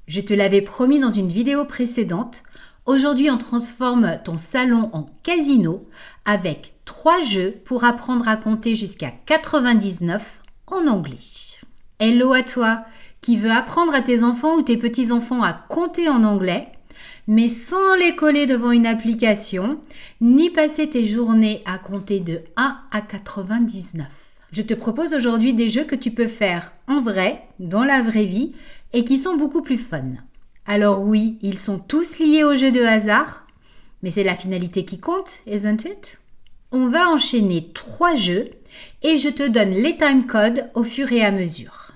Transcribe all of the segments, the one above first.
Je te l'avais promis dans une vidéo précédente, aujourd'hui on transforme ton salon en casino avec 3 jeux pour apprendre à compter jusqu'à 99 en anglais. Hello à toi qui veux apprendre à tes enfants ou tes petits-enfants à compter en anglais, mais sans les coller devant une application, ni passer tes journées à compter de 1 à 99. Je te propose aujourd'hui des jeux que tu peux faire en vrai, dans la vraie vie, et qui sont beaucoup plus fun. Alors oui, ils sont tous liés au jeu de hasard, mais c'est la finalité qui compte, isn't it? On va enchaîner 3 jeux et je te donne les timecodes au fur et à mesure.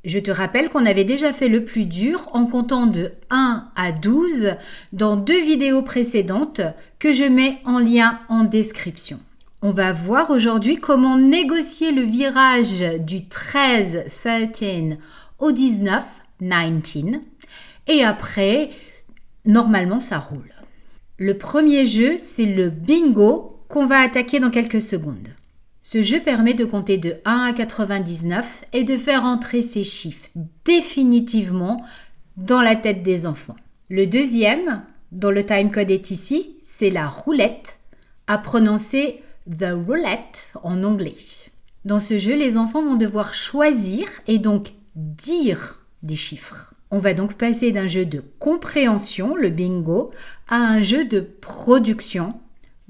Je te rappelle qu'on avait déjà fait le plus dur en comptant de 1 à 12 dans 2 vidéos précédentes que je mets en lien en description. On va voir aujourd'hui comment négocier le virage du 13, 13 au 19, 19. Et après, normalement, ça roule. Le premier jeu, c'est le bingo qu'on va attaquer dans quelques secondes. Ce jeu permet de compter de 1 à 99 et de faire entrer ces chiffres définitivement dans la tête des enfants. Le deuxième, dont le timecode est ici, c'est la roulette, à prononcer the roulette en anglais. Dans ce jeu, les enfants vont devoir choisir et donc dire des chiffres. On va donc passer d'un jeu de compréhension, le bingo, à un jeu de production,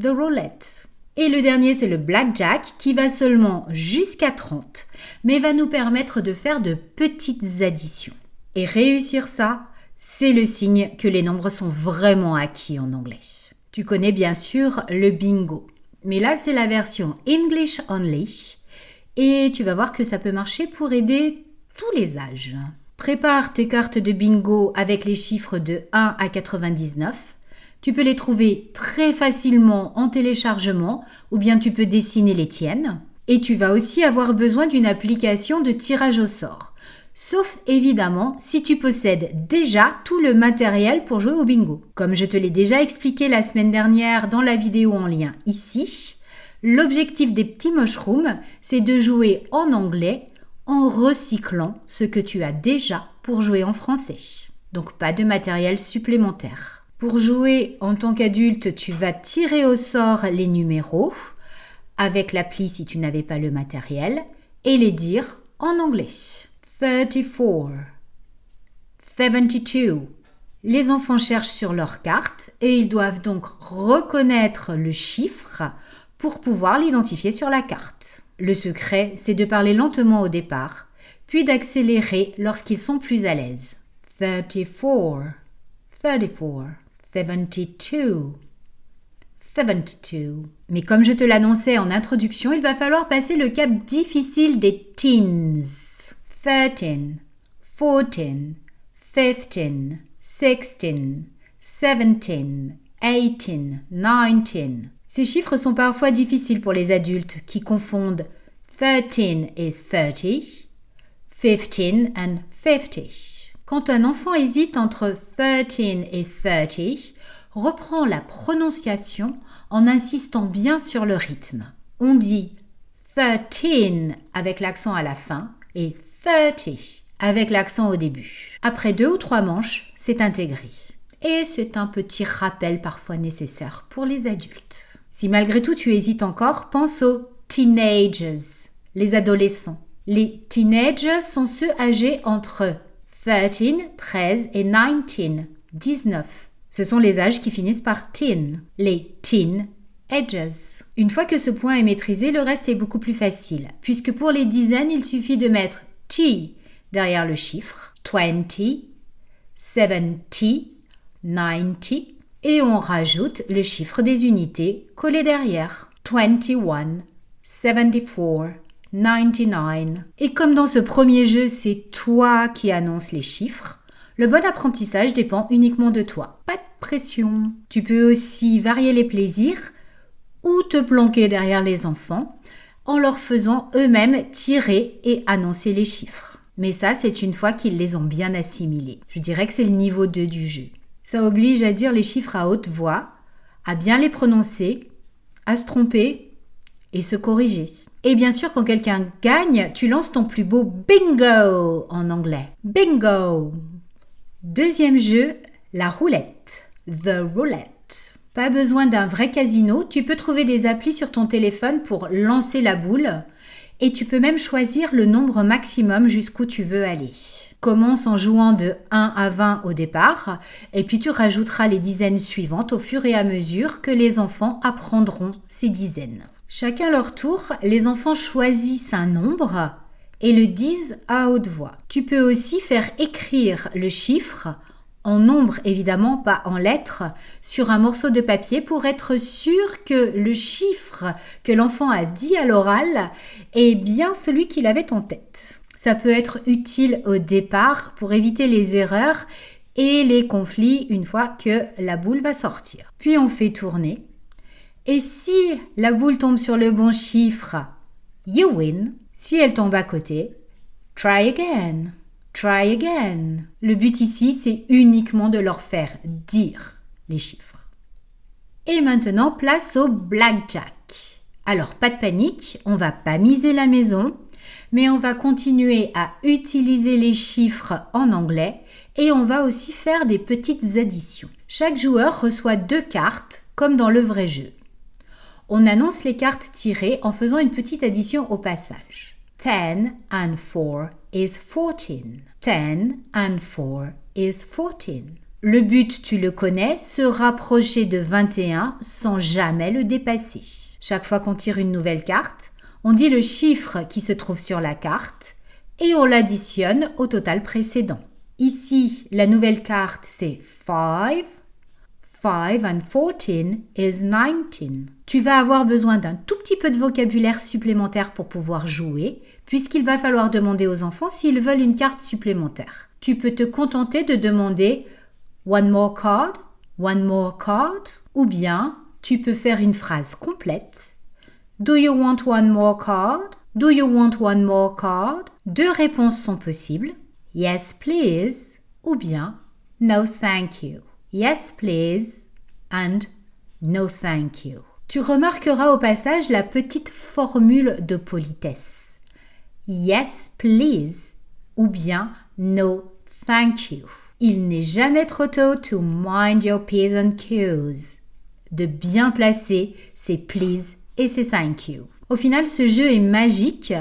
the roulette. Et le dernier, c'est le blackjack qui va seulement jusqu'à 30, mais va nous permettre de faire de petites additions. Et réussir ça, c'est le signe que les nombres sont vraiment acquis en anglais. Tu connais bien sûr le bingo, mais là, c'est la version English only. Et tu vas voir que ça peut marcher pour aider tous les âges. Prépare tes cartes de bingo avec les chiffres de 1 à 99. Tu peux les trouver très facilement en téléchargement ou bien tu peux dessiner les tiennes. Et tu vas aussi avoir besoin d'une application de tirage au sort. Sauf évidemment si tu possèdes déjà tout le matériel pour jouer au bingo. Comme je te l'ai déjà expliqué la semaine dernière dans la vidéo en lien ici, l'objectif des petits mushrooms, c'est de jouer en anglais en recyclant ce que tu as déjà pour jouer en français. Donc pas de matériel supplémentaire. Pour jouer en tant qu'adulte, tu vas tirer au sort les numéros avec l'appli si tu n'avais pas le matériel et les dire en anglais. 34, 72. Les enfants cherchent sur leur carte et ils doivent donc reconnaître le chiffre pour pouvoir l'identifier sur la carte. Le secret, c'est de parler lentement au départ, puis d'accélérer lorsqu'ils sont plus à l'aise. 34, 34, 72, 72. Mais comme je te l'annonçais en introduction, il va falloir passer le cap difficile des teens. 13, 14, 15, 16, 17, 18, 19. Ces chiffres sont parfois difficiles pour les adultes qui confondent 13 et 30, 15 and 50. Quand un enfant hésite entre 13 et 30, reprends la prononciation en insistant bien sur le rythme. On dit 13 avec l'accent à la fin et 30 avec l'accent au début. Après 2 ou 3 manches, c'est intégré. Et c'est un petit rappel parfois nécessaire pour les adultes. Si malgré tout tu hésites encore, pense aux teenagers, les adolescents. Les teenagers sont ceux âgés entre 13 et 19. Ce sont les âges qui finissent par teen, les teen ages. Une fois que ce point est maîtrisé, le reste est beaucoup plus facile, puisque pour les dizaines, il suffit de mettre T derrière le chiffre, 20, 70, 90, et on rajoute le chiffre des unités collé derrière. 21, 74, 99. Et comme dans ce premier jeu, c'est toi qui annonces les chiffres, le bon apprentissage dépend uniquement de toi. Pas de pression. Tu peux aussi varier les plaisirs ou te planquer derrière les enfants en leur faisant eux-mêmes tirer et annoncer les chiffres. Mais ça, c'est une fois qu'ils les ont bien assimilés. Je dirais que c'est le niveau 2 du jeu. Ça oblige à dire les chiffres à haute voix, à bien les prononcer, à se tromper et se corriger. Et bien sûr, quand quelqu'un gagne, tu lances ton plus beau bingo en anglais. Bingo! Deuxième jeu, la roulette. The roulette. Pas besoin d'un vrai casino, tu peux trouver des applis sur ton téléphone pour lancer la boule et tu peux même choisir le nombre maximum jusqu'où tu veux aller. Commence en jouant de 1 à 20 au départ et puis tu rajouteras les dizaines suivantes au fur et à mesure que les enfants apprendront ces dizaines. Chacun leur tour, les enfants choisissent un nombre et le disent à haute voix. Tu peux aussi faire écrire le chiffre en nombre évidemment, pas en lettres, sur un morceau de papier pour être sûr que le chiffre que l'enfant a dit à l'oral est bien celui qu'il avait en tête. Ça peut être utile au départ pour éviter les erreurs et les conflits une fois que la boule va sortir. Puis on fait tourner. Et si la boule tombe sur le bon chiffre, you win. Si elle tombe à côté, try again. Try again. Le but ici, c'est uniquement de leur faire dire les chiffres. Et maintenant, place au blackjack. Alors, pas de panique, on va pas miser la maison, mais on va continuer à utiliser les chiffres en anglais et on va aussi faire des petites additions. Chaque joueur reçoit 2 cartes, comme dans le vrai jeu. On annonce les cartes tirées en faisant une petite addition au passage. 10 and 4 is 14. 10 and 4 is 14. Le but, tu le connais, se rapprocher de 21 sans jamais le dépasser. Chaque fois qu'on tire une nouvelle carte, on dit le chiffre qui se trouve sur la carte et on l'additionne au total précédent. Ici, la nouvelle carte, c'est 5. 5 and 14 is 19. Tu vas avoir besoin d'un tout petit peu de vocabulaire supplémentaire pour pouvoir jouer, puisqu'il va falloir demander aux enfants s'ils veulent une carte supplémentaire. Tu peux te contenter de demander one more card, ou bien tu peux faire une phrase complète. Do you want one more card? Do you want one more card? 2 réponses sont possibles. Yes, please, ou bien no, thank you. Yes, please, and no, thank you. Tu remarqueras au passage la petite formule de politesse. Yes, please, ou bien no, thank you. Il n'est jamais trop tôt to mind your P's and Q's. De bien placer ses please et ses thank you. Au final, ce jeu est magique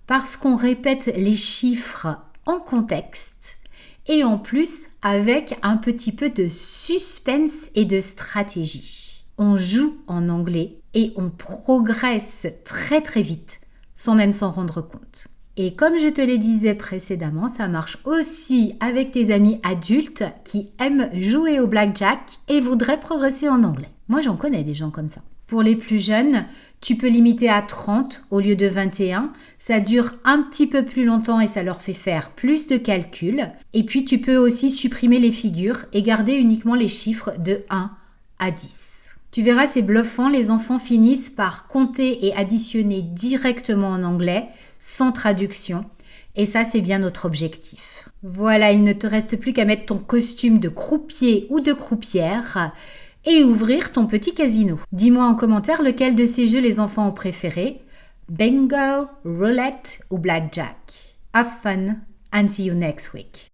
parce qu'on répète les chiffres en contexte et en plus avec un petit peu de suspense et de stratégie. On joue en anglais et on progresse très très vite sans même s'en rendre compte. Et comme je te le disais précédemment, ça marche aussi avec tes amis adultes qui aiment jouer au blackjack et voudraient progresser en anglais. Moi, j'en connais des gens comme ça. Pour les plus jeunes, tu peux limiter à 30 au lieu de 21. Ça dure un petit peu plus longtemps et ça leur fait faire plus de calculs. Et puis, tu peux aussi supprimer les figures et garder uniquement les chiffres de 1 à 10. Tu verras, c'est bluffant, les enfants finissent par compter et additionner directement en anglais, sans traduction. Et ça, c'est bien notre objectif. Voilà, il ne te reste plus qu'à mettre ton costume de croupier ou de croupière et ouvrir ton petit casino. Dis-moi en commentaire lequel de ces jeux les enfants ont préféré. Bingo, roulette ou blackjack. Have fun and see you next week.